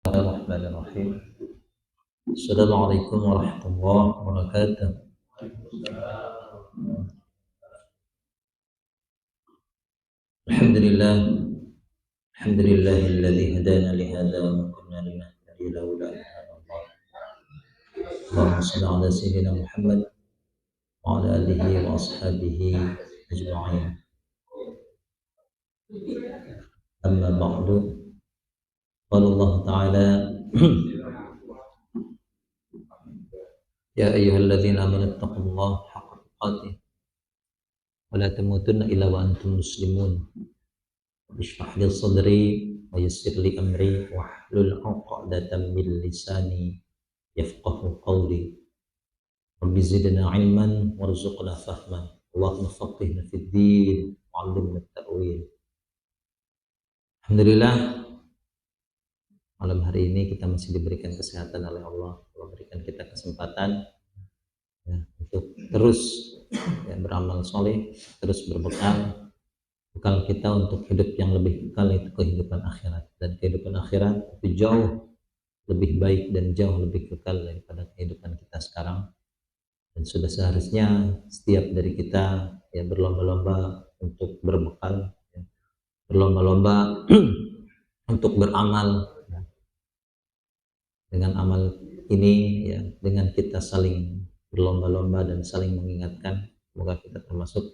Bismillahirrahmanirrahim. Assalamualaikum warahmatullahi wabarakatuh. Alhamdulillah, alhamdulillahilladzi hadana li hadza wa ma kunna linahtadiya laula an hadana Allah. Allahumma shalli ala sayyidina Muhammad wa ala alihi wa ashabihi ajma'in. Amma ba'du. Qala Allah Ta'ala Ya ayyuhalladzina amanu taqullaha haqqa tuqatih wa la tamutunna illa wa antum muslimun. Ishrah li sadri wa yassir li amri wahlul 'uqdatam min lisani yafqahu qawli. Rabbi zidna 'ilman warzuqna fahman. Allahumma faqihna fid din wa 'allimna at-ta'wil. Alhamdulillah, malam hari ini kita masih diberikan kesehatan oleh Allah. Allah berikan kita kesempatan ya, untuk terus beramal soleh, terus berbekal kita untuk hidup yang lebih kekal, itu kehidupan akhirat. Dan kehidupan akhirat itu jauh lebih baik dan jauh lebih kekal daripada kehidupan kita sekarang. Dan sudah seharusnya setiap dari kita berlomba-lomba untuk berbekal, berlomba-lomba untuk beramal. Dengan amal ini dengan kita saling berlomba-lomba dan saling mengingatkan, semoga kita termasuk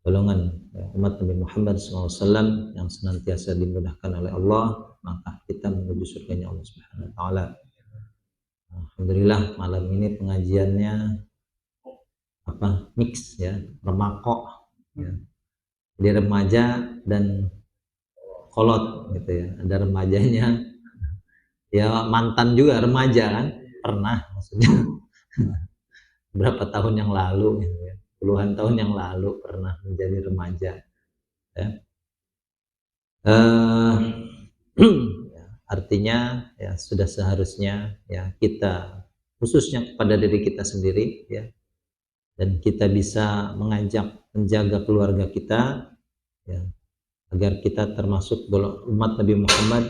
golongan umat Nabi Muhammad SAW yang senantiasa dimudahkan oleh Allah, maka kita menuju surganya Allah Subhanahu wa Ta'ala. Alhamdulillah, malam ini pengajiannya mix remakok jadi remaja dan kolot gitu ya. Ada remajanya mantan juga remaja kan, pernah maksudnya berapa tahun yang lalu gitu ya. Puluhan tahun yang lalu pernah menjadi remaja ya. Artinya sudah seharusnya kita khususnya kepada diri kita sendiri dan kita bisa menjaga keluarga kita agar kita termasuk umat Nabi Muhammad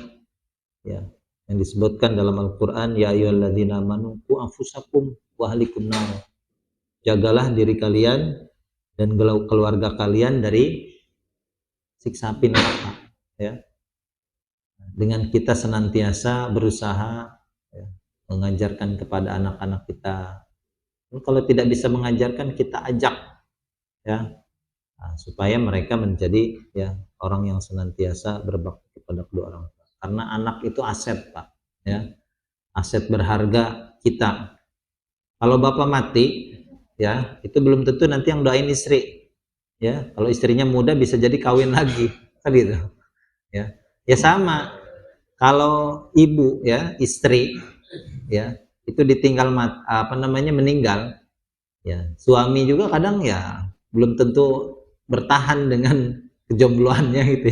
yang disebutkan dalam Al-Quran, ya ayyuhalladzina amanu qu anfusakum wa ahlikum nar. Jagalah diri kalian dan keluarga kalian dari siksa api neraka dengan kita senantiasa berusaha mengajarkan kepada anak-anak kita. Kalau tidak bisa mengajarkan, kita ajak supaya mereka menjadi orang yang senantiasa berbakti kepada kedua orang tua. Karena anak itu aset, Pak, aset berharga kita. Kalau bapak mati itu belum tentu nanti yang doain istri kalau istrinya muda bisa jadi kawin lagi kan gitu ya sama kalau ibu istri itu ditinggal meninggal suami juga kadang belum tentu bertahan dengan kejombloannya gitu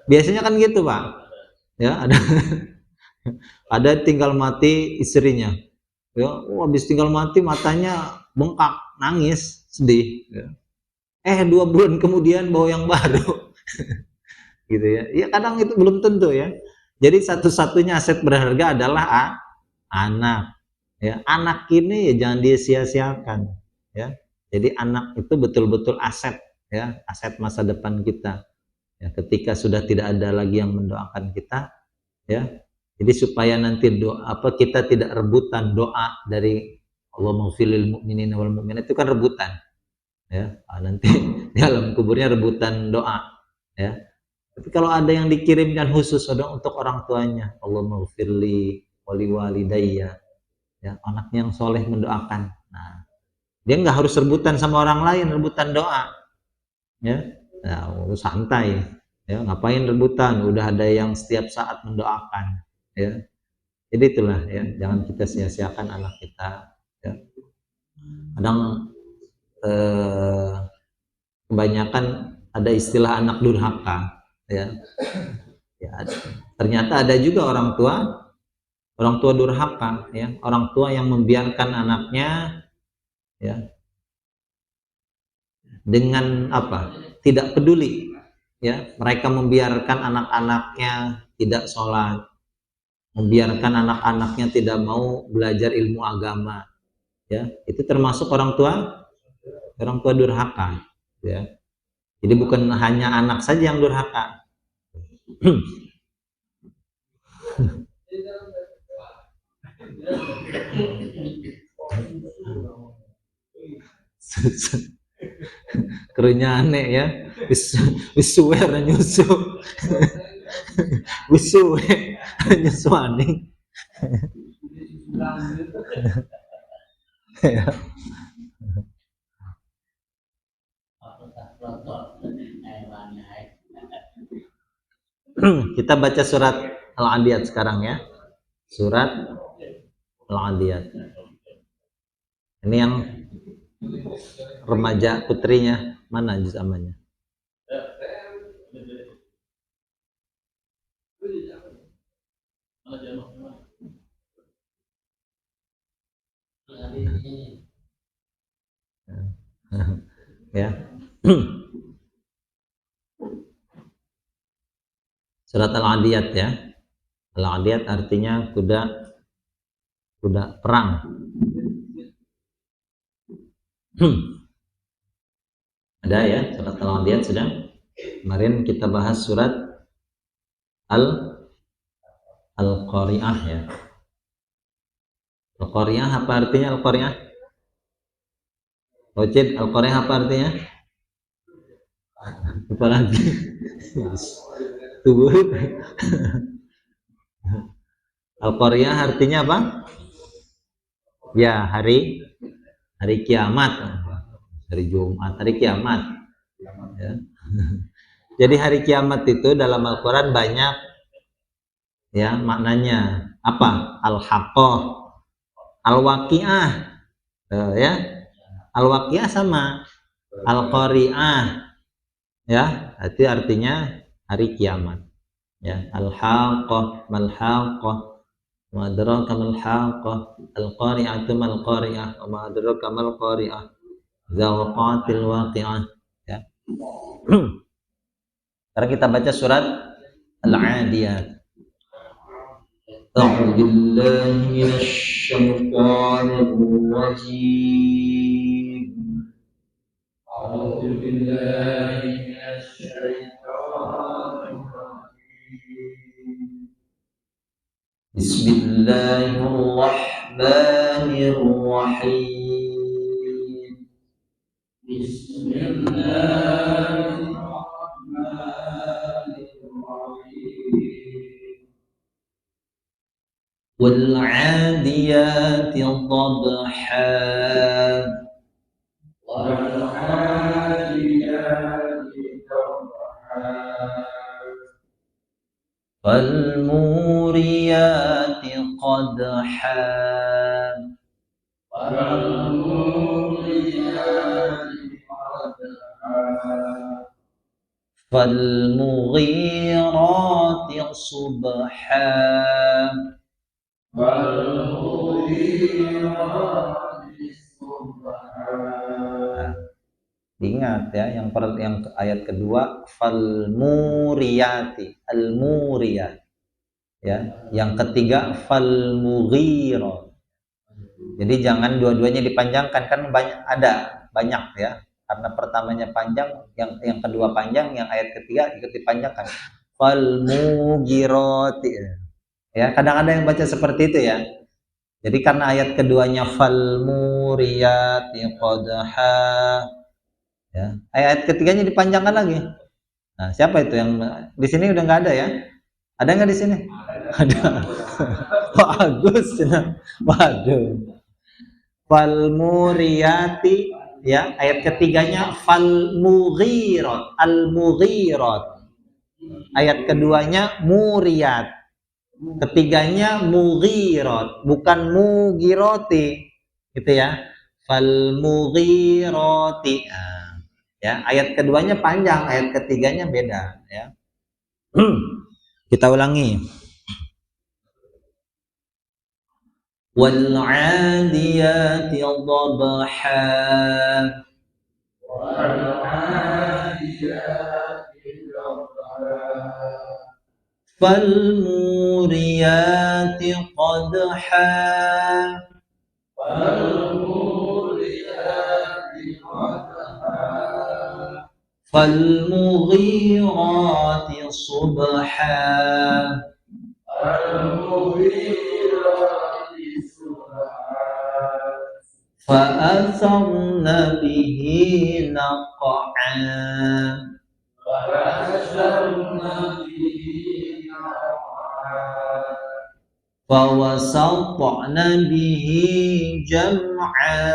biasanya kan gitu, Pak, ada tinggal mati istrinya habis tinggal mati matanya bengkak, nangis, sedih 2 bulan kemudian bawa yang baru gitu ya kadang itu belum tentu jadi satu-satunya aset berharga adalah anak anak ini jangan disia-siakan jadi anak itu betul-betul aset aset masa depan kita ketika sudah tidak ada lagi yang mendoakan kita jadi supaya nanti kita tidak rebutan doa dari Allahumma ighfirlil mu'minina wal mu'minat, itu kan rebutan nanti di alam kuburnya rebutan doa tapi kalau ada yang dikirimkan khusus untuk orang tuanya, Allahumma ighfirli wali walidayya anaknya yang soleh mendoakan, nah dia nggak harus rebutan sama orang lain, rebutan doa santai ngapain rebutan, udah ada yang setiap saat mendoakan jadi itulah jangan kita sia-siakan anak kita kadang kebanyakan ada istilah anak durhaka ternyata ada juga orang tua durhaka orang tua yang membiarkan anaknya dengan tidak peduli mereka membiarkan anak-anaknya tidak sholat membiarkan anak-anaknya tidak mau belajar ilmu agama, ya itu termasuk orang tua durhaka, ya. Jadi bukan hanya anak saja yang durhaka. Kerunya aneh ya, wisuwe nyusu, wisuwe nyusu aneh. Kita baca surat Al-Adiyat sekarang ya. Surat Al-Adiyat. Ini yang remaja putrinya, mana juz amannya? Ya. Surat Al-Adiyat ya. Al-Adiyat artinya kuda perang. Ada ya surat Al-Adiyat sudah. Kemarin kita bahas surat Al-Qari'ah ya. Al-Qari'ah apa artinya Al-Qari'ah? Ocit, Al-Qari'ah apa artinya? Apa lagi? Tubuh. Al-Qari'ah artinya apa? Ya, hari kiamat. Hari Jumat, hari kiamat. Ya. Jadi hari kiamat itu dalam Al-Quran banyak ya maknanya. Apa? Al-Haqqah, Al-Waqi'ah, ya. Al-Waqi'ah sama Al-Qari'ah, ya. Itu artinya hari kiamat. Ya, Al-Haqqah, Mal-Haqqah, wa adraka mal-Haqqah, Al-Qari'atu mal-Qari'ah, wa ma adraka mal-Qari'ah, Zawqatil Waqi'ah. Ya. Sekarang kita baca surat Al-Adiyat. A'udzu billahi minasy syaithanir rajim. A'udzu billahi minasy syaithanir rajim. Bismillahirrahmanirrahim. Bismillahirrahmanirrahim. Wal 'adiyati dhabha. Wal 'adiyati dhabha. Wal muriyati qadha. Wal muriyati qadha. Fal mughirati subha. Fal mughirati subha. Ingat ya, yang ayat kedua fal muriyati, al muriyat. Ya, yang ketiga fal mughirat. Jadi jangan dua-duanya dipanjangkan, kan banyak ya. Karena pertamanya panjang, yang kedua panjang, yang ayat ketiga ikut dipanjangkan. Fal mughirati. Ya, kadang-kadang yang baca seperti itu ya. Jadi karena ayat keduanya fal muriyati qadha. Ya, ayat ketiganya dipanjangkan lagi. Nah, siapa itu yang di sini udah nggak ada ya? Ada nggak di sini? Ada. Bagus. Waduh. Fal muriyati ya, ayat ketiganya fal mughirat, al mughirat. Ayat keduanya muriyat. Ketiganya mughirat, bukan mughirati. Gitu ya. Fal mughirati. Ya, ayat keduanya panjang, ayat ketiganya beda ya. Kita ulangi. Wal 'adiyati dhabha. Wal 'adiyati dhabha. Fal muriyati فالموريات قدحا فالمغيرات صبحا فأثرن به نقعا فوسطن به جمعا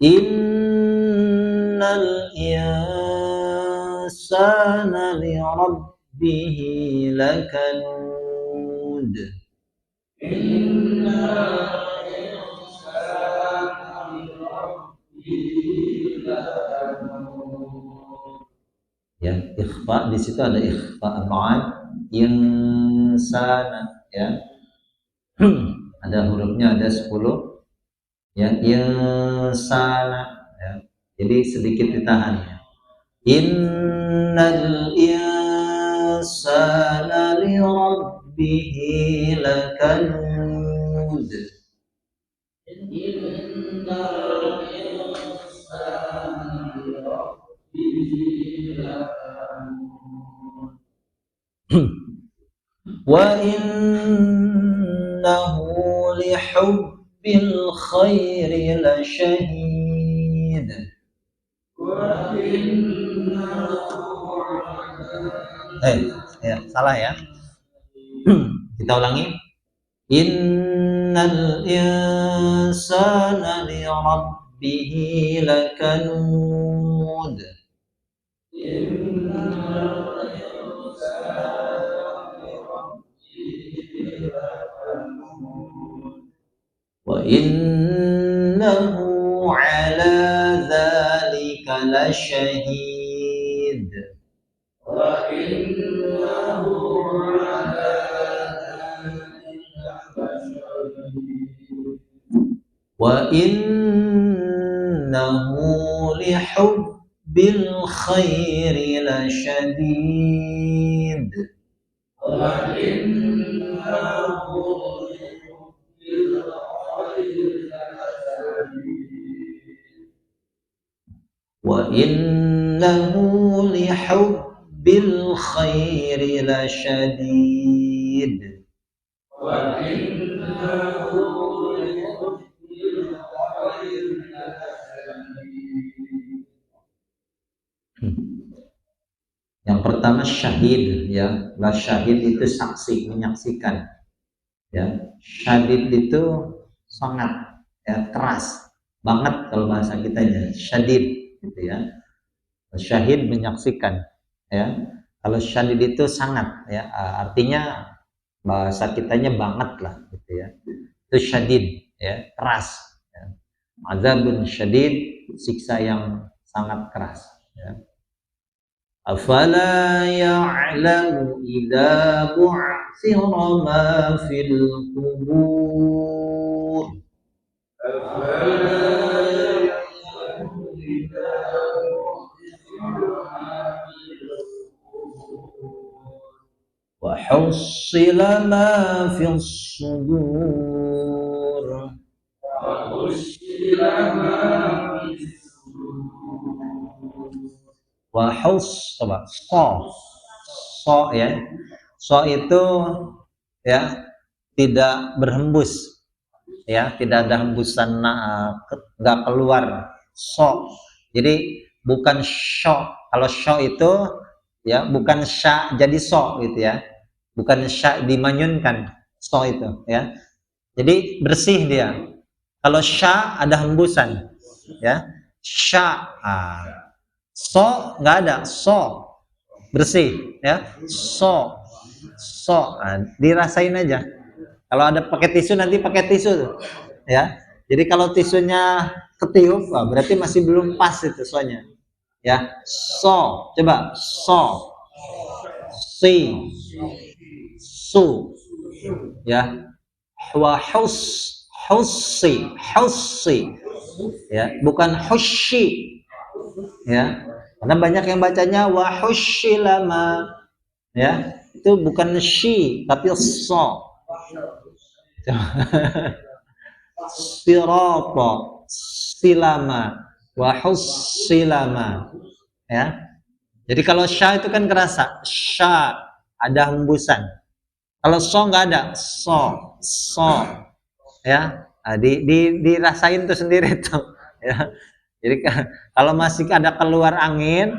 إن الإنسان لربه لكنود ya, ikhfa di situ ada ikhfa ma'ad insana ya. Ada hurufnya ada 10 ya, insana ya. Jadi sedikit ditahan ya. Innal insana li rabbihi lakanud. Wa innahu li hubbil khairi la syahid. Ya, salah ya. Kita ulangi. Innal insana li rabbihi lakanud. Wa innahu ala dzalika lasyahid. Wa innahu ala wa innahu li hubbil khairi lasyadid. Wa innahu li hubbil khairi lasyadid. Wa innahu li hubbil khairi lasyadid. Wa innahu yang pertama syahid ya, la syahid itu saksi, menyaksikan ya. Syadid itu sangat ya, keras banget kalau bahasa kitanya, syadid gitu ya. Syahid menyaksikan ya. Kalau syadid itu sangat ya, artinya bahasa kitanya banget lah gitu ya. Itu syadid ya, keras ya. Azabun syadid, siksa yang sangat keras ya. Afala ya'lamu idza bu'thira ma fil qubur. Afala ya'lamu idza bu'thira ma fil qubur. Wa hussila ma fis sudur. Wa hussila ma fis wahus coba so ya, so itu ya tidak berhembus ya, tidak ada hembusan nggak keluar so, jadi bukan syo. Kalau syo itu ya bukan sya jadi so gitu ya, bukan sya dimanyunkan so itu ya, jadi bersih dia. Kalau sya ada hembusan ya, sya so nggak ada, so bersih ya, so dirasain aja. Kalau ada pakai tisu nanti pakai tisu tuh ya. Jadi kalau tisunya ketiup, berarti masih belum pas itu sonya ya. So coba so, si, su ya. Wa hussi ya, bukan hushi ya. Karena banyak yang bacanya wa husyilama, ya. Itu bukan shi tapi so. Sirata, silama, wa hussilama, ya. Jadi kalau sya itu kan kerasa, sya ada hembusan. Kalau so nggak ada, so, ya. Nah, dirasain tuh sendiri tuh, ya. Jadi kalau masih ada keluar angin,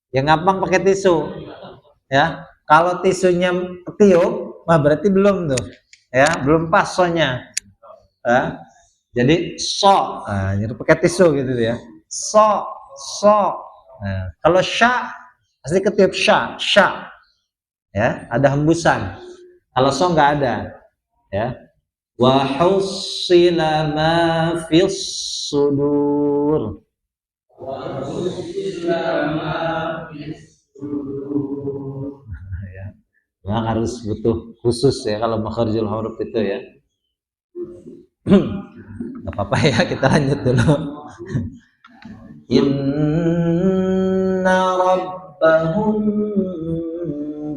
ya gampang pakai tisu, ya. Kalau tisunya ketiup, wah berarti belum tuh, ya, belum pas sonya. Ya. Jadi nah, jadi pakai tisu gitu ya. So. Nah, kalau sya pasti ketiup sya, ya, ada hembusan. Kalau so nggak ada, ya. Wa hussila ma fis sudur. Ya. Memang harus butuh khusus ya kalau makharijul huruf itu ya. Gak apa-apa ya, kita lanjut dulu. Inna rabbahum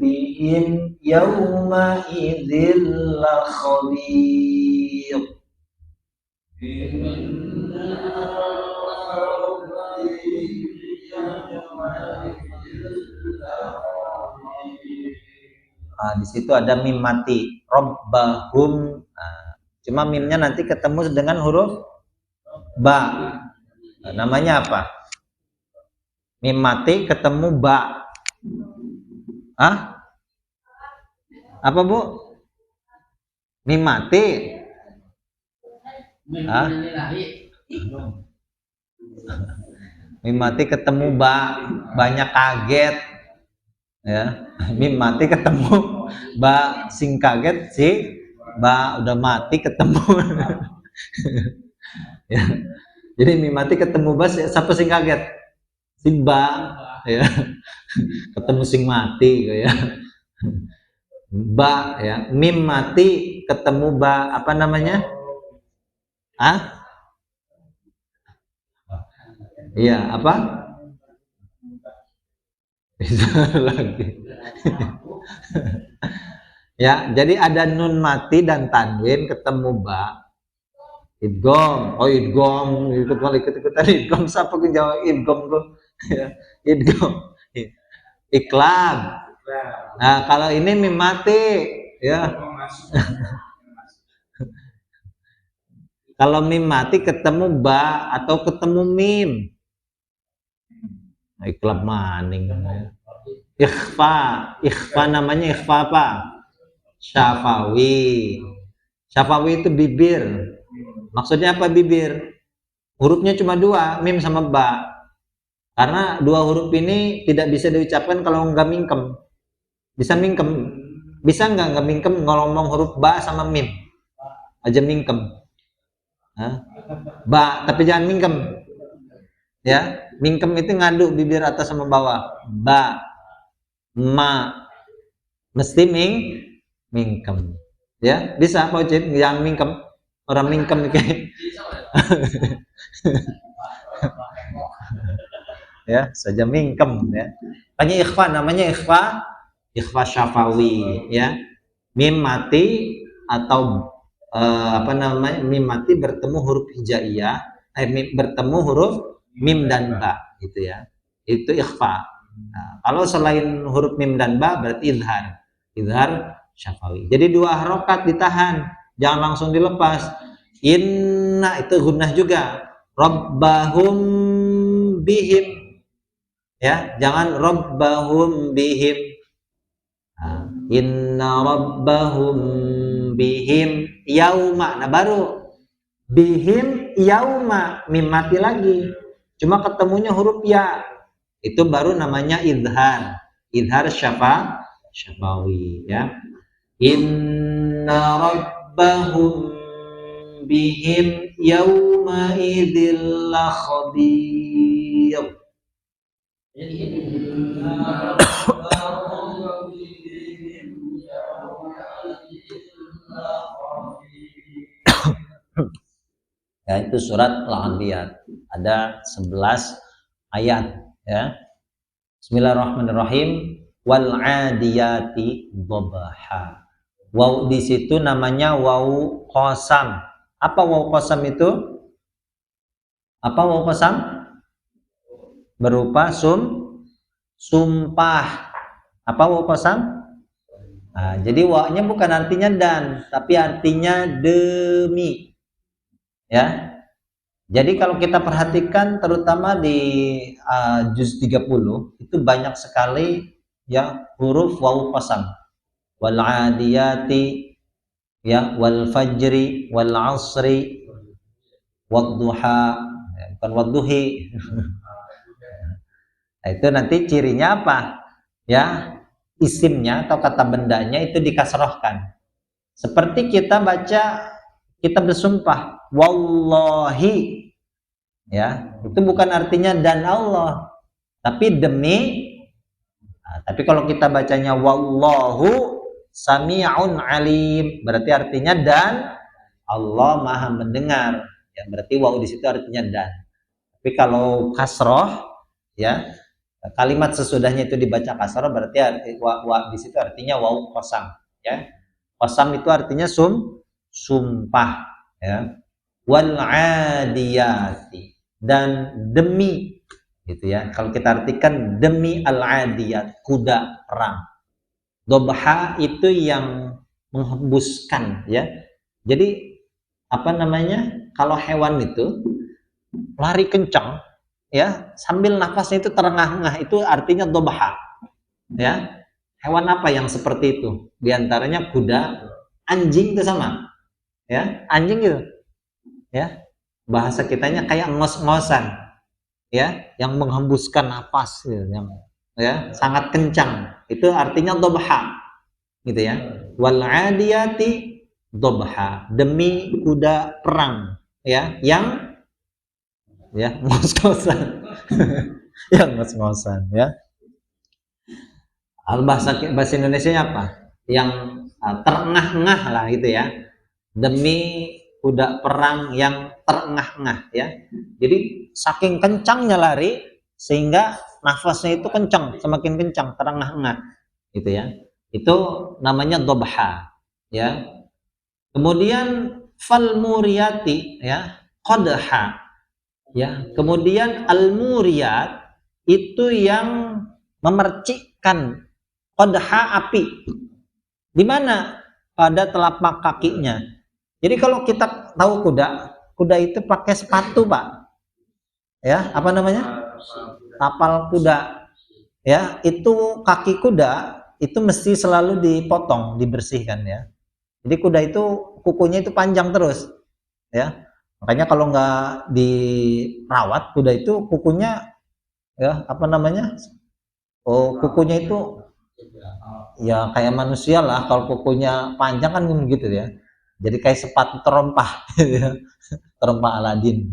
bihim yawma idzil khabir. Nah, di situ ada mim mati, rabbahum. Nah, cuma mimnya nanti ketemu dengan huruf ba. Nah, namanya apa? Mim mati ketemu ba. Hah? Apa bu? Mim mati? Hah? Mim mati ketemu ba, banyak kaget. Ya, mim mati ketemu ba, sing kaget si ba udah mati ketemu. Ya. Jadi mim mati ketemu ba, siapa sing kaget? Si ba, ya. Ketemu sing mati ya. Ba ya, mim mati ketemu ba, apa namanya? Ah? Iya, apa? Bisa lagi. Ya, jadi ada nun mati dan tanwin ketemu ba. Idgom, ikut-ikutan idgom, siapa yang jawab idgom tuh? Ya, idgom. Iklab. Nah, kalau ini mim mati, ya. Kalau mim mati ketemu ba atau ketemu mim. Nah, iklab maning. Ikhfa namanya ikhfa apa? Syafawi. Syafawi itu bibir. Maksudnya apa bibir? Hurufnya cuma dua, mim sama ba. Karena dua huruf ini tidak bisa diucapkan kalau nggak mingkem. Bisa mingkem. Bisa nggak mingkem ngomong huruf ba sama mim? Aja mingkem. Hah? Ba, tapi jangan mingkem. Ya, mingkem itu ngadu bibir atas sama bawah. Ba, ma, mesti mingkem. Ya, bisa Pak Ucit, jangan mingkem. Orang mingkem kayak. Ya, saja mingkem ya. Hanya ikhfa, namanya ikhfa syafawi ya. Mim mati atau apa namanya? Mim mati bertemu huruf hijaiyah, bertemu huruf mim dan ba gitu ya. Itu ikhfa. Nah, kalau selain huruf mim dan ba berarti izhar syafawi. Jadi dua harokat ditahan, jangan langsung dilepas. Inna itu gunnah juga. Rabbahum bihim, ya, jangan rabbahum bihim. Nah, inna rabbahum bihim yauma. Nah, baru bihim yauma, mim mati lagi. Cuma ketemunya huruf ya. Itu baru namanya izhar syafawi ya. Inna rabbahum bihim yauma idzil khabir. Ya, itu surat Al-Anbiya. Ada 11 ayat ya. Bismillahirrahmanirrahim. Wal 'adiyati dhabha. Waw di situ namanya waw qasam. Apa waw qasam itu? Apa waw qasam? Berupa sumpah. Apa waw qasam? Nah, jadi wa-nya bukan artinya dan, tapi artinya demi. Ya. Jadi kalau kita perhatikan terutama di juz 30 itu banyak sekali ya huruf waw qasam. Wal 'adiyati ya wal fajri wal 'asri wad duha, ya, bukan wad duhi. Nah, itu nanti cirinya apa? Ya, isimnya atau kata bendanya itu dikasrohkan. Seperti kita baca, kita bersumpah, wallahi, ya, itu bukan artinya dan Allah, tapi demi. Nah, tapi kalau kita bacanya wallahu sami'un alim, berarti artinya dan Allah maha mendengar. Ya, berarti waw di situ artinya dan. Tapi kalau kasroh, ya, kalimat sesudahnya itu dibaca kasroh, berarti wa di situ artinya waw qasam. Ya, qasam itu artinya sumpah. Ya, wal 'adiyati, dan demi, gitu ya. Kalau kita artikan demi al 'adiyat, kuda perang. Dhabha itu yang menghembuskan, ya. Jadi apa namanya? Kalau hewan itu lari kencang, ya, sambil nafasnya itu terengah-engah, itu artinya dhabha. Ya. Hewan apa yang seperti itu? Di antaranya kuda, anjing itu sama. Ya, anjing gitu. Ya. Bahasa kitanya kayak ngos-ngosan. Ya, yang menghembuskan nafas gitu, yang ya, sangat kencang. Itu artinya dhabha. Gitu ya. Wal 'adiyati dhabha, demi kuda perang, ya, yang ya ngos-ngosan. Yang ngos-ngosan, ya. Bahasa Indonesianya apa? Yang terengah-engah lah gitu ya. Demi kuda perang yang terengah-engah, ya. Jadi saking kencangnya lari sehingga nafasnya itu kencang, semakin kencang, terengah-engah gitu ya. Itu namanya dhabha, ya. Kemudian fal muriyati, ya, qadha, ya. Kemudian al muriyat itu yang memercikkan, qadha api. Di mana? Pada telapak kakinya. Jadi kalau kita tahu kuda itu pakai sepatu, Pak. Ya, apa namanya? Tapal kuda. Ya, itu kaki kuda itu mesti selalu dipotong, dibersihkan, ya. Jadi kuda itu kukunya itu panjang terus, ya. Makanya kalau nggak dirawat kuda itu kukunya, ya, apa namanya? Oh, kukunya itu ya kayak manusia lah, kalau kukunya panjang kan gitu ya. Jadi kayak sepatu terompah, ya. Terompah Aladin.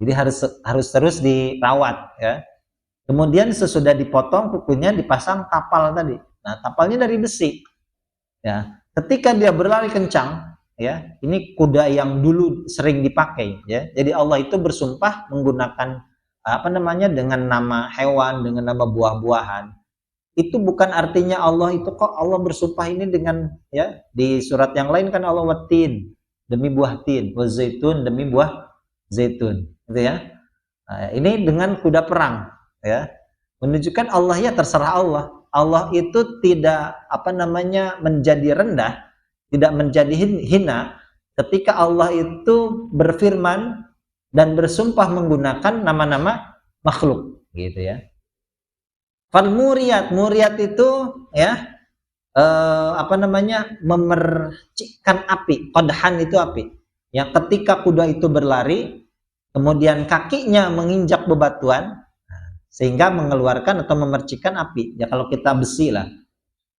Jadi harus terus dirawat, ya. Kemudian sesudah dipotong kukunya dipasang tapal tadi. Nah, tapalnya dari besi. Ya, ketika dia berlari kencang, ya, ini kuda yang dulu sering dipakai, ya. Jadi Allah itu bersumpah menggunakan apa namanya, dengan nama hewan, dengan nama buah-buahan. Itu bukan artinya Allah itu kok Allah bersumpah ini dengan, ya, di surat yang lain kan Allah watin, demi buah tin, wa zaitun, demi buah zaitun, gitu ya. Nah, ini dengan kuda perang, ya. Menunjukkan Allah, ya, terserah Allah. Allah itu tidak apa namanya menjadi rendah, tidak menjadi hina ketika Allah itu berfirman dan bersumpah menggunakan nama-nama makhluk, gitu ya. Fal muriyat itu, ya, apa namanya, memercikkan api. Qadhan itu api. Yang ketika kuda itu berlari, kemudian kakinya menginjak bebatuan, sehingga mengeluarkan atau memercikkan api. Ya kalau kita besi lah,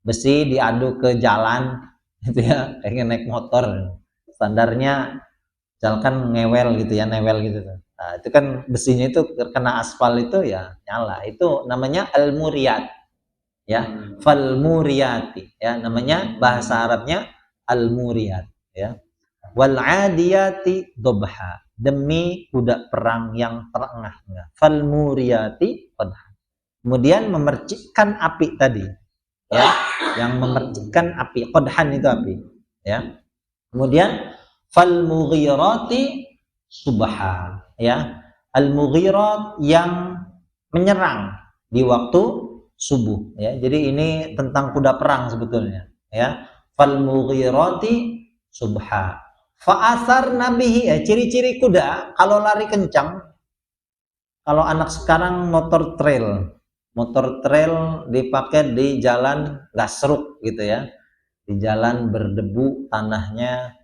besi diadu ke jalan, gitu ya, kayak naik motor. Standarnya misalkan ngewel gitu ya, newel gitu. Nah, itu kan besinya itu terkena aspal itu ya nyala. Itu namanya al-muriyat, ya. Fal muriyati, ya, namanya bahasa Arabnya al-muriyat, ya. Wal 'adiyati dhabha, demi kuda perang yang terengah-engah. Fal muriyati qadha. kemudian memercikkan api tadi, ya, yang memercikkan api, qadhan itu api, ya. Kemudian fal mughirati subha, ya, al mughirat yang menyerang di waktu subuh, ya. Jadi ini tentang kuda perang sebetulnya, ya. Fal mughirati subha fa asar nabihi, ya, ciri-ciri kuda kalau lari kencang. Kalau anak sekarang motor trail dipakai di jalan gasruk gitu, ya, di jalan berdebu, tanahnya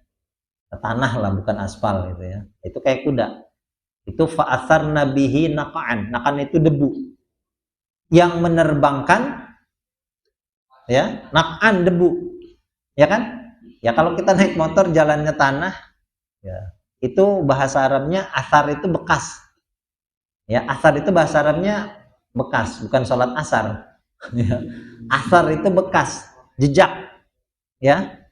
tanah lah bukan aspal gitu, ya, itu kayak kuda. Itu fa'athar nabihi naqan itu debu yang menerbangkan, ya, naqan debu, ya kan, ya. Kalau kita naik motor jalannya tanah, ya, itu bahasa Arabnya asar, itu bekas, ya. Asar itu bahasa Arabnya bekas, bukan sholat asar. Ya. Asar itu bekas, jejak, ya.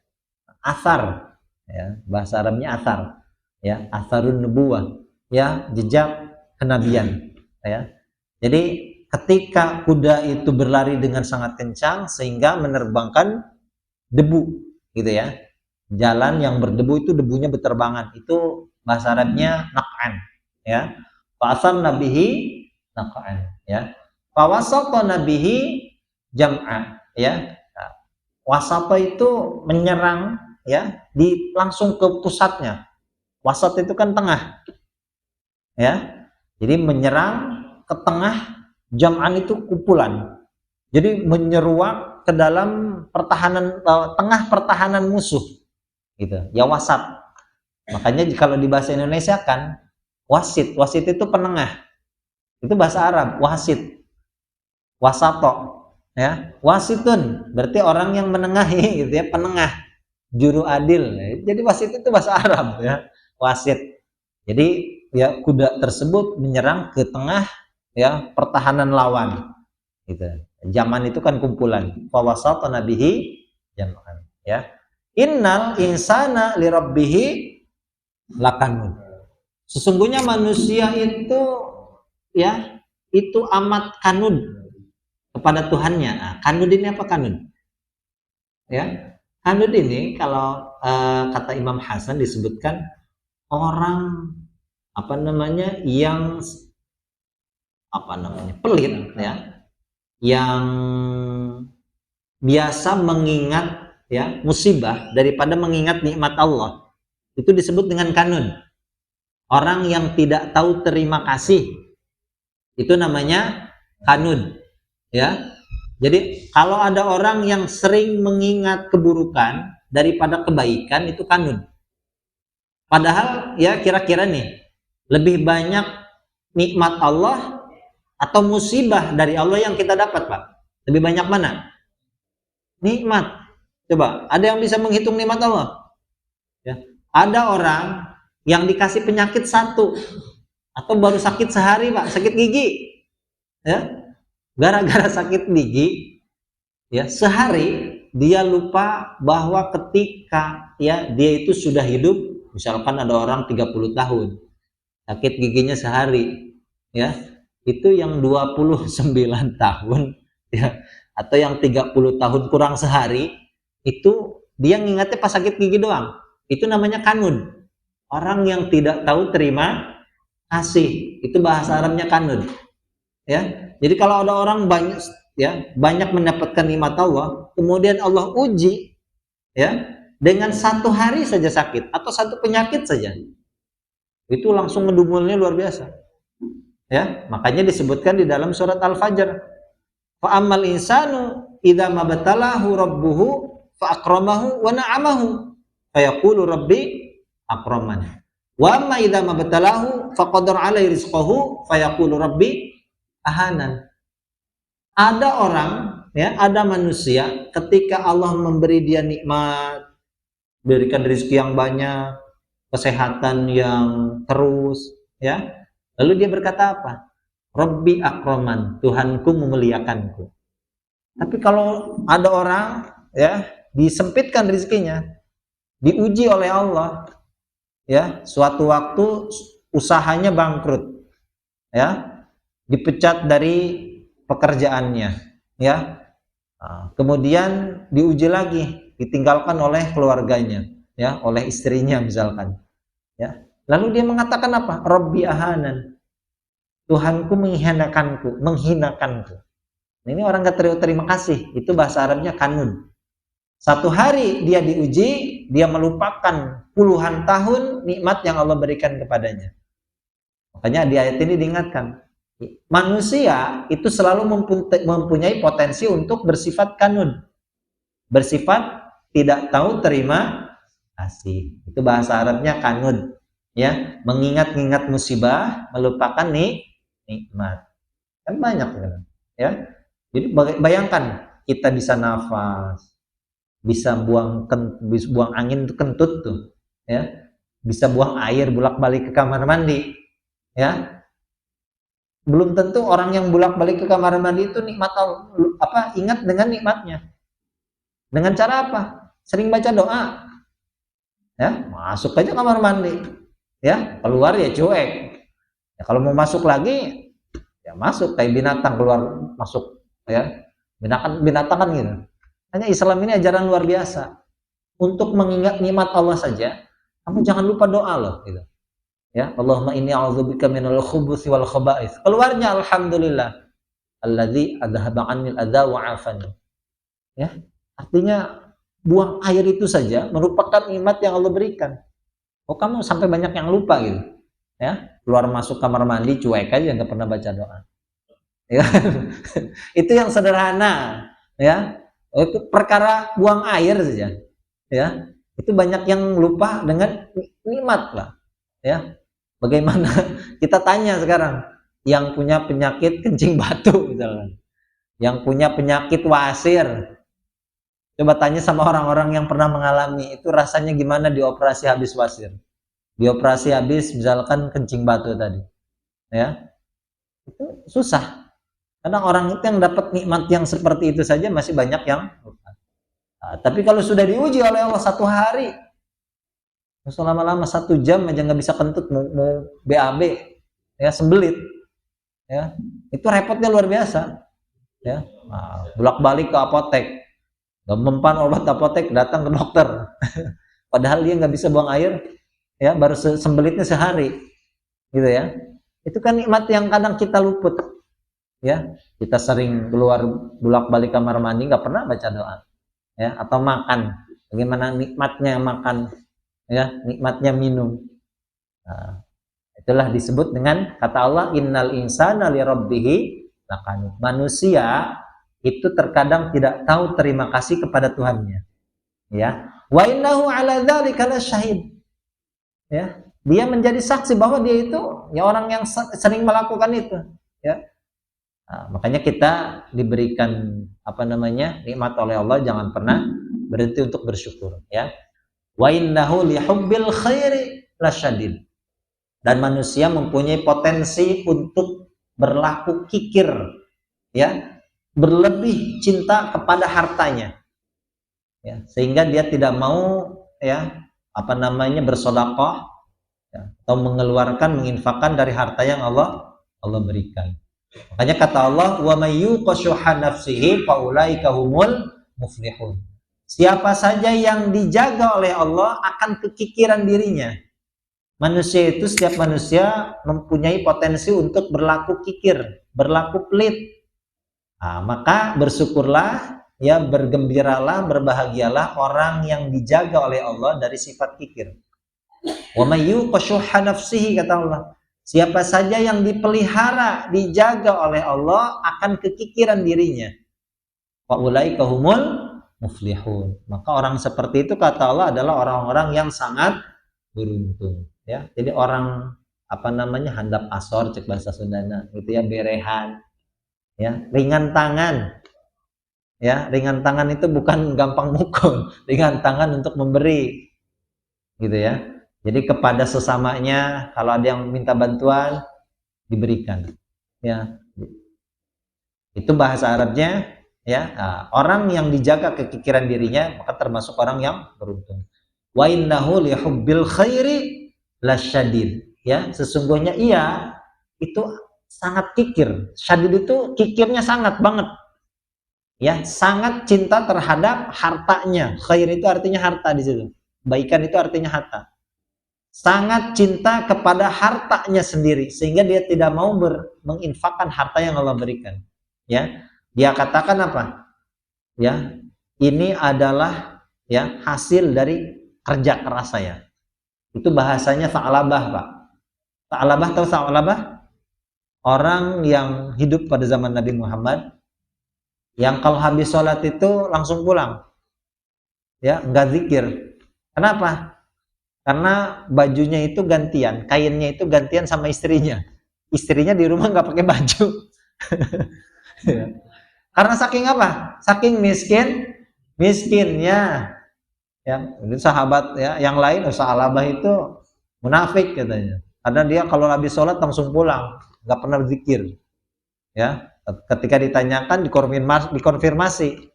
Asar, ya, bahasa Arabnya asar, ya, asarun nubuwah, ya, jejak kenabian, ya. Jadi ketika kuda itu berlari dengan sangat kencang sehingga menerbangkan debu, gitu, ya. Jalan yang berdebu itu debunya berterbangan, itu bahasa Arabnya naq'an, ya. Fa'asar nabihi naq'an, ya. Fawasata nabihi jam'a, ya. Wasata itu menyerang, ya, langsung ke pusatnya. Wasat itu kan tengah, ya. Jadi menyerang ke tengah, jam'an itu kumpulan. Jadi menyeruak ke dalam pertahanan, tengah pertahanan musuh, gitu. Ya, wasat. Makanya kalau di bahasa Indonesia kan wasit itu penengah. Itu bahasa Arab, wasit. Wasato, ya. Wasitun berarti orang yang menengahi, gitu, ya, penengah, juru adil. Jadi wasit itu bahasa Arab, ya, wasit. Jadi, ya, kuda tersebut menyerang ke tengah, ya, pertahanan lawan, gitu. Zaman itu kan kumpulan. Fa wasata nabihi jam'an, ya. Innal insana li rabbih lakanud. Sesungguhnya manusia itu, ya, itu amat kanud kepada Tuhannya. Nah, kanud ini apa kanud? Ya, kanud ini kalau kata Imam Hasan disebutkan orang yang pelit, ya, yang biasa mengingat, ya, musibah daripada mengingat nikmat Allah, itu disebut dengan kanud. Orang yang tidak tahu terima kasih itu namanya kanud, ya. Jadi kalau ada orang yang sering mengingat keburukan daripada kebaikan, itu kanud. Padahal, ya, kira-kira nih, lebih banyak nikmat Allah atau musibah dari Allah yang kita dapat, Pak? Lebih banyak mana? Nikmat. Coba, ada yang bisa menghitung nikmat Allah? Ya. Ada orang yang dikasih penyakit satu, atau baru sakit sehari, Pak, sakit gigi, ya. Gara-gara sakit gigi, ya, sehari dia lupa bahwa ketika, ya, dia itu sudah hidup, misalkan ada orang 30 tahun, sakit giginya sehari, ya, itu yang 29 tahun, ya, atau yang 30 tahun kurang sehari, itu dia ngingatnya pas sakit gigi doang. Itu namanya kanud. Orang yang tidak tahu terima kasih, itu bahasa Arabnya kanud, ya. Jadi kalau ada orang banyak, ya, banyak mendapatkan nikmat Allah, kemudian Allah uji, ya, dengan satu hari saja sakit atau satu penyakit saja, itu langsung ngedumulnya luar biasa, ya. Makanya disebutkan di dalam surat Al-Fajr, fa ammal insanu idza mabtalahu rabbuhu fa akramahu wa na'amahu fa yaqulu rabbi akraman wa amma idza mabtalahu fa qadara alaihi rizqahu fa yaqulu rabbi ahanan. Ada orang, ya, ada manusia ketika Allah memberi dia nikmat, berikan rezeki yang banyak, kesehatan yang terus, ya, lalu dia berkata apa? Rabbi akraman, Tuhanku memuliakanku. Tapi kalau ada orang, ya, disempitkan rezekinya, diuji oleh Allah, ya, suatu waktu usahanya bangkrut, ya, dipecat dari pekerjaannya, ya. Kemudian diuji lagi, ditinggalkan oleh keluarganya, ya, oleh istrinya misalkan, ya. Lalu dia mengatakan apa? Rabbi ahanan, Tuhanku menghinakanku. Ini orang gak terima kasih, itu bahasa Arabnya kanud. Satu hari dia diuji, dia melupakan puluhan tahun nikmat yang Allah berikan kepadanya. Makanya di ayat ini diingatkan, manusia itu selalu mempunyai potensi untuk bersifat kanud, bersifat tidak tahu terima kasih. Itu bahasa Arabnya kanud, ya, mengingat-ingat musibah, melupakan nikmat. Kan banyak kan, ya. Jadi bayangkan kita bisa nafas, bisa buang angin itu kentut tuh, ya, bisa buang air bolak-balik ke kamar mandi, ya. Belum tentu orang yang bolak-balik ke kamar mandi itu ingat dengan nikmatnya. Dengan cara apa? Sering baca doa, ya, masuk aja kamar mandi, ya, keluar ya cuek. Ya, kalau mau masuk lagi, ya masuk kayak binatang keluar masuk, ya, binatang kan gitu. Hanya Islam ini ajaran luar biasa. Untuk mengingat nikmat Allah saja, kamu jangan lupa doa loh, gitu. Ya, Allahumma inni a'udzubika minal khubuthi wal khaba'ith. Keluarnya alhamdulillah alladzi adhaba 'anil adza wa 'afani. Ya, artinya buang air itu saja merupakan nikmat yang Allah berikan. Oh, kamu sampai banyak yang lupa gitu. Ya, keluar masuk kamar mandi cuek aja, enggak pernah baca doa. Ya. Itu yang sederhana, ya. Itu perkara buang air saja, ya. Itu banyak yang lupa dengan nikmat lah, ya. Bagaimana kita tanya sekarang yang punya penyakit kencing batu misalnya, yang punya penyakit wasir, coba tanya sama orang-orang yang pernah mengalami itu rasanya gimana dioperasi habis wasir, dioperasi habis misalkan kencing batu tadi, ya, itu susah. Karena orang itu yang dapat nikmat yang seperti itu saja masih banyak yang lupa. Nah, tapi kalau sudah diuji oleh Allah satu hari, lama-lama 1 jam aja nggak bisa kentut, mau BAB, ya, sembelit, ya, itu repotnya luar biasa, ya. Nah, bolak-balik ke apotek, nggak mempan obat apotek, datang ke dokter, padahal dia nggak bisa buang air, ya, baru sembelitnya sehari, gitu ya. Itu kan nikmat yang kadang kita luput. Ya, kita sering keluar bolak-balik kamar mandi nggak pernah baca doa, ya, atau makan, bagaimana nikmatnya makan, ya, nikmatnya minum. Nah, itulah disebut dengan kata Allah innal insana li rabbihi lakanud. Manusia itu terkadang tidak tahu terima kasih kepada Tuhannya, ya. Wa innahu ala dzalika lasyahid, ya, dia menjadi saksi bahwa dia itu ya orang yang sering melakukan itu, ya. Nah, makanya kita diberikan nikmat oleh Allah, jangan pernah berhenti untuk bersyukur, ya. Wa innahu lihubbil khairi lasyadid. Dan manusia mempunyai potensi untuk berlaku kikir, ya, berlebih cinta kepada hartanya, ya, sehingga dia tidak mau, ya, bersedekah, ya, atau menginfakkan dari harta yang Allah berikan. Makanya kata Allah, wa may yuqashuha nafsihi faulaika humul muflihun. Siapa saja yang dijaga oleh Allah akan kekikiran dirinya. Manusia itu, setiap manusia mempunyai potensi untuk berlaku kikir, berlaku pelit. Nah, maka bersyukurlah, ya, bergembiralah, berbahagialah orang yang dijaga oleh Allah dari sifat kikir. Wa may yuqashuha nafsihi, kata Allah. Siapa saja yang dipelihara, dijaga oleh Allah akan kekikiran dirinya. Faulaika humul muflihun. Maka orang seperti itu kata Allah adalah orang-orang yang sangat beruntung, ya. Jadi orang handap asor, cek bahasa Sundana, gitu ya, berehan, ya, ringan tangan. Ya, ringan tangan itu bukan gampang mukul, ringan tangan untuk memberi. Gitu ya. Jadi kepada sesamanya kalau ada yang minta bantuan diberikan, ya. Itu bahasa Arabnya, ya. Nah, orang yang dijaga kekikiran dirinya maka termasuk orang yang beruntung. Wa innahu lihubbil khairi lasyadid, ya. Sesungguhnya ia itu sangat kikir. Syadid itu kikirnya sangat banget. Ya, sangat cinta terhadap hartanya. Khair itu artinya harta di situ. Kebaikan itu artinya harta. Sangat cinta kepada hartanya sendiri sehingga dia tidak mau menginfakkan harta yang Allah berikan. Ya, dia katakan apa? Ya, ini adalah ya hasil dari kerja keras saya. Itu bahasanya Tha'labah, Pak. Tha'labah, tahu Tha'labah? Orang yang hidup pada zaman Nabi Muhammad yang kalau habis sholat itu langsung pulang. Ya, enggak zikir. Kenapa? Karena bajunya itu gantian, kainnya itu gantian sama istrinya. Istrinya di rumah nggak pakai baju. Karena saking apa? Saking miskinnya. Ya, itu sahabat ya, yang lain Sa'labah itu munafik katanya. Karena dia kalau habis sholat langsung pulang, nggak pernah berzikir. Ya, ketika ditanyakan dikonfirmasi.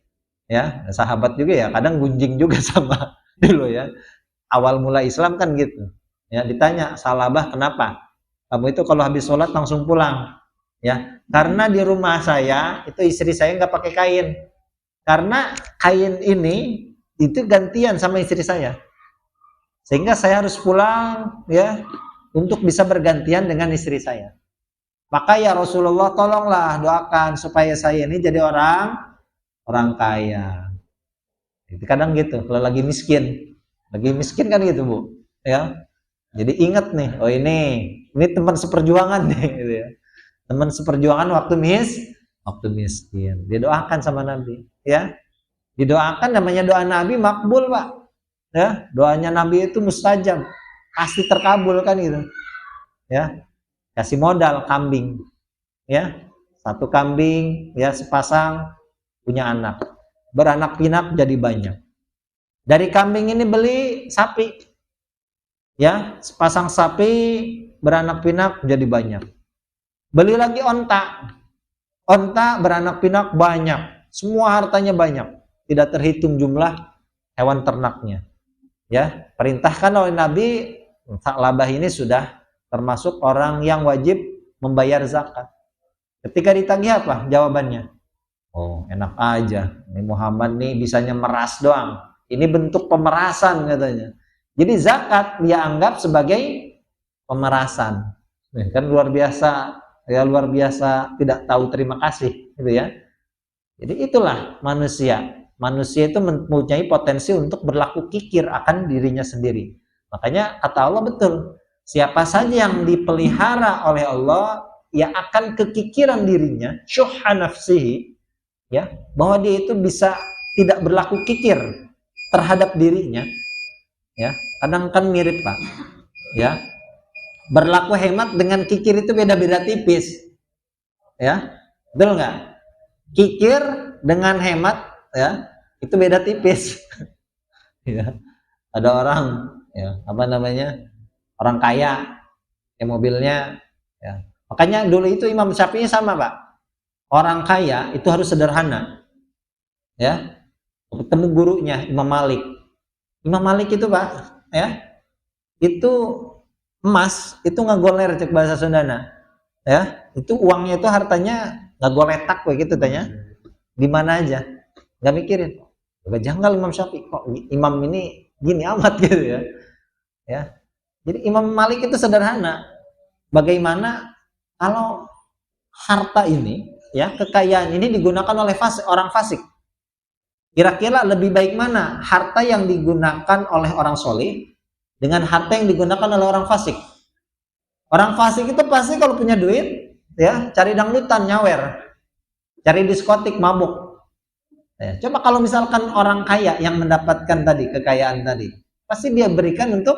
Ya, sahabat juga ya, kadang gunjing juga sama dulu ya. Awal mula Islam kan gitu. Ya, ditanya, Sa'labah kenapa? Kamu itu kalau habis sholat langsung pulang. Ya, karena di rumah saya itu istri saya nggak pakai kain. Karena kain ini itu gantian sama istri saya. Sehingga saya harus pulang ya untuk bisa bergantian dengan istri saya. Maka ya Rasulullah tolonglah doakan supaya saya ini jadi orang kaya. Itu kadang gitu kalau lagi miskin kan gitu Bu, ya. Jadi ingat nih, oh ini teman seperjuangan nih, gitu ya. Teman seperjuangan waktu miskin. Didoakan sama Nabi, ya. Didoakan namanya doa Nabi makbul Pak, ya. Doanya Nabi itu mustajab, pasti terkabul kan gitu, ya. Kasih modal kambing, ya. Satu kambing, ya sepasang punya anak, beranak pinak jadi banyak. Dari kambing ini beli sapi, ya sepasang sapi beranak pinak jadi banyak. Beli lagi onta beranak pinak banyak, semua hartanya banyak, tidak terhitung jumlah hewan ternaknya. Ya, perintahkan oleh Nabi, Tha'labah ini sudah termasuk orang yang wajib membayar zakat. Ketika ditagih apa jawabannya? Oh enak aja, ini Muhammad nih bisanya meras doang. Ini bentuk pemerasan katanya. Jadi zakat dia anggap sebagai pemerasan. Kan luar biasa, ya luar biasa tidak tahu terima kasih, gitu ya. Jadi itulah manusia. Manusia itu mempunyai potensi untuk berlaku kikir akan dirinya sendiri. Makanya kata Allah betul. Siapa saja yang dipelihara oleh Allah, ia akan kekikiran dirinya, syuhha nafsihi, ya, bahwa dia itu bisa tidak berlaku kikir terhadap dirinya, ya. Kadang kan mirip Pak, ya. Berlaku hemat dengan kikir itu beda-beda tipis, ya, betul nggak? Kikir dengan hemat, ya, itu beda tipis. Ya. Ada orang, ya, apa namanya, orang kaya, yang mobilnya, ya. Makanya dulu itu Imam Syafi'i sama Pak, orang kaya itu harus sederhana, ya. Ketemu gurunya Imam Malik. Imam Malik itu Pak, ya, itu emas itu ngagoler cek bahasa Sundana, ya. Itu uangnya itu hartanya ngagoletak begitu tanya. Di mana aja, nggak mikirin. Gak janggal Imam Syafi'i, kok Imam ini gini amat gitu ya. Ya. Jadi Imam Malik itu sederhana. Bagaimana kalau harta ini, ya, kekayaan ini digunakan oleh orang fasik? Kira-kira lebih baik mana harta yang digunakan oleh orang soleh dengan harta yang digunakan oleh orang fasik? Orang fasik itu pasti kalau punya duit, ya, cari dangdutan, nyawer, cari diskotik, mabuk. Ya, coba kalau misalkan orang kaya yang mendapatkan tadi kekayaan tadi, pasti dia berikan untuk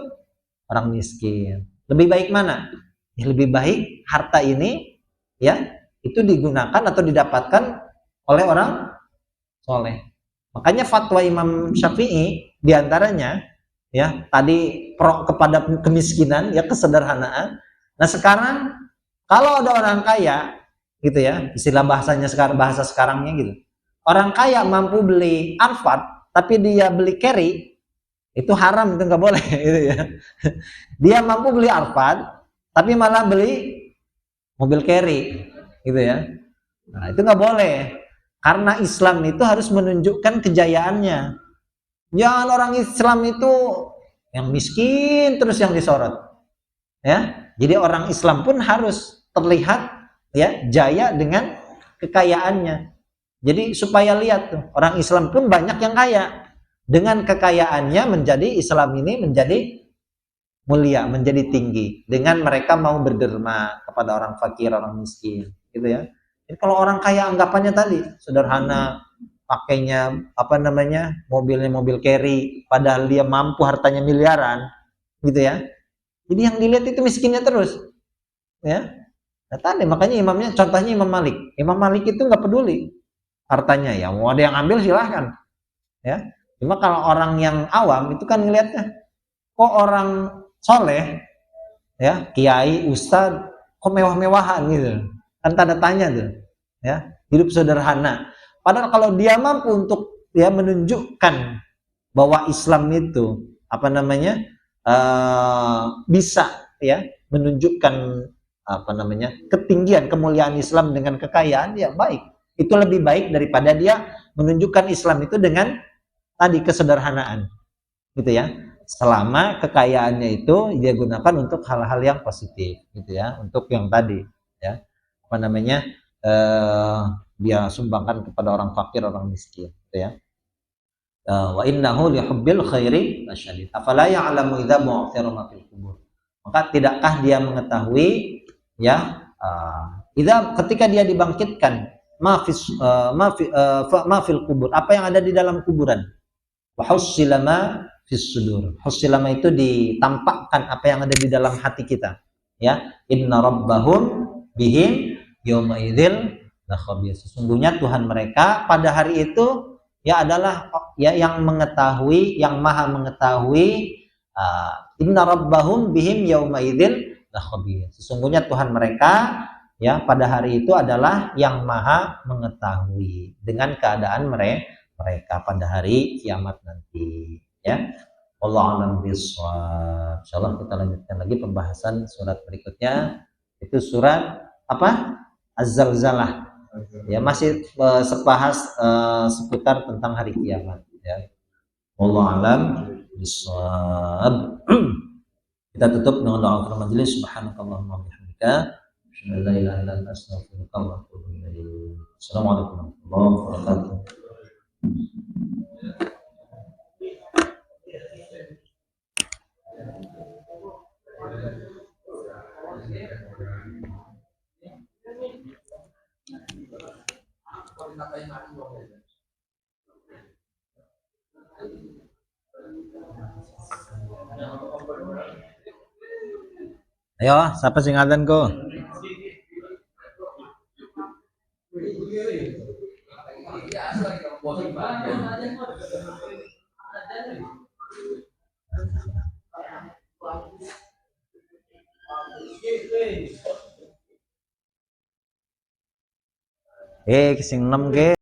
orang miskin. Lebih baik mana? Ya, lebih baik harta ini, ya, itu digunakan atau didapatkan oleh orang soleh. Makanya fatwa Imam Syafi'i diantaranya, ya, tadi pro kepada kemiskinan, ya, kesederhanaan. Nah sekarang kalau ada orang kaya, gitu ya, istilah bahasanya sekarang, bahasa sekarangnya gitu. Orang kaya mampu beli Alphard, tapi dia beli carry, itu haram, itu nggak boleh, gitu ya. Dia mampu beli Alphard, tapi malah beli mobil carry, gitu ya. Nah, itu nggak boleh. Karena Islam itu harus menunjukkan kejayaannya. Jangan orang Islam itu yang miskin terus yang disorot. Ya. Jadi orang Islam pun harus terlihat ya jaya dengan kekayaannya. Jadi supaya lihat tuh, orang Islam pun banyak yang kaya. Dengan kekayaannya menjadi Islam ini menjadi mulia, menjadi tinggi. Dengan mereka mau berderma kepada orang fakir, orang miskin, gitu ya. Jadi kalau orang kaya anggapannya tadi sederhana, pakainya apa namanya, mobilnya mobil carry, padahal dia mampu hartanya miliaran, gitu ya. Jadi yang dilihat itu miskinnya terus, ya. Nah, tadi makanya imamnya, contohnya Imam Malik. Imam Malik itu nggak peduli hartanya, ya mau ada yang ambil silahkan, ya. Cuma kalau orang yang awam itu kan ngelihatnya, kok orang soleh, ya kiai, ustad, kok mewah-mewahan gitu, kan tanda tanya tuh, ya hidup sederhana. Padahal kalau dia mampu untuk ya menunjukkan bahwa Islam itu apa namanya bisa ya menunjukkan apa namanya ketinggian kemuliaan Islam dengan kekayaan, ya baik, itu lebih baik daripada dia menunjukkan Islam itu dengan tadi kesederhanaan, gitu ya. Selama kekayaannya itu dia gunakan untuk hal-hal yang positif, gitu ya, untuk yang tadi, ya apa namanya dia sumbangkan kepada orang fakir, orang miskin, gitu ya. Wa innahu lihubbil khairi lasyadid. Afala ya'lamu idza bu'thira ma fil qubur. Maka tidakkah dia mengetahui ya ketika dia dibangkitkan ma fil qubur, apa yang ada di dalam kuburan. Wa hussila ma fis sudur. Hussila itu ditampakkan apa yang ada di dalam hati kita. Ya, inna rabbahum bihim yauma idzil lakhabir. Sesungguhnya Tuhan mereka pada hari itu ya adalah ya yang mengetahui, yang maha mengetahui. Inna rabbahum bihim yauma idzil lakhabir. Sesungguhnya Tuhan mereka ya pada hari itu adalah yang maha mengetahui dengan keadaan mereka pada hari kiamat nanti, ya. Wallahu a'lam bishawab. Insyaallah kita lanjutkan lagi pembahasan surat berikutnya, itu surat apa? Az-Zalzalah. Ya masih sebahas seputar tentang hari kiamat, ya. Wallahu a'lam bishawab. Kita tutup dengan doa majelis. Subhanakallahumma wa bihamdika, asyhadu an la ilaha illa anta, astaghfiruka wa atubu ilaik. Assalamualaikum warahmatullahi wabarakatuh. Ayo, siapa sing ngadan ko? Sing 6 ke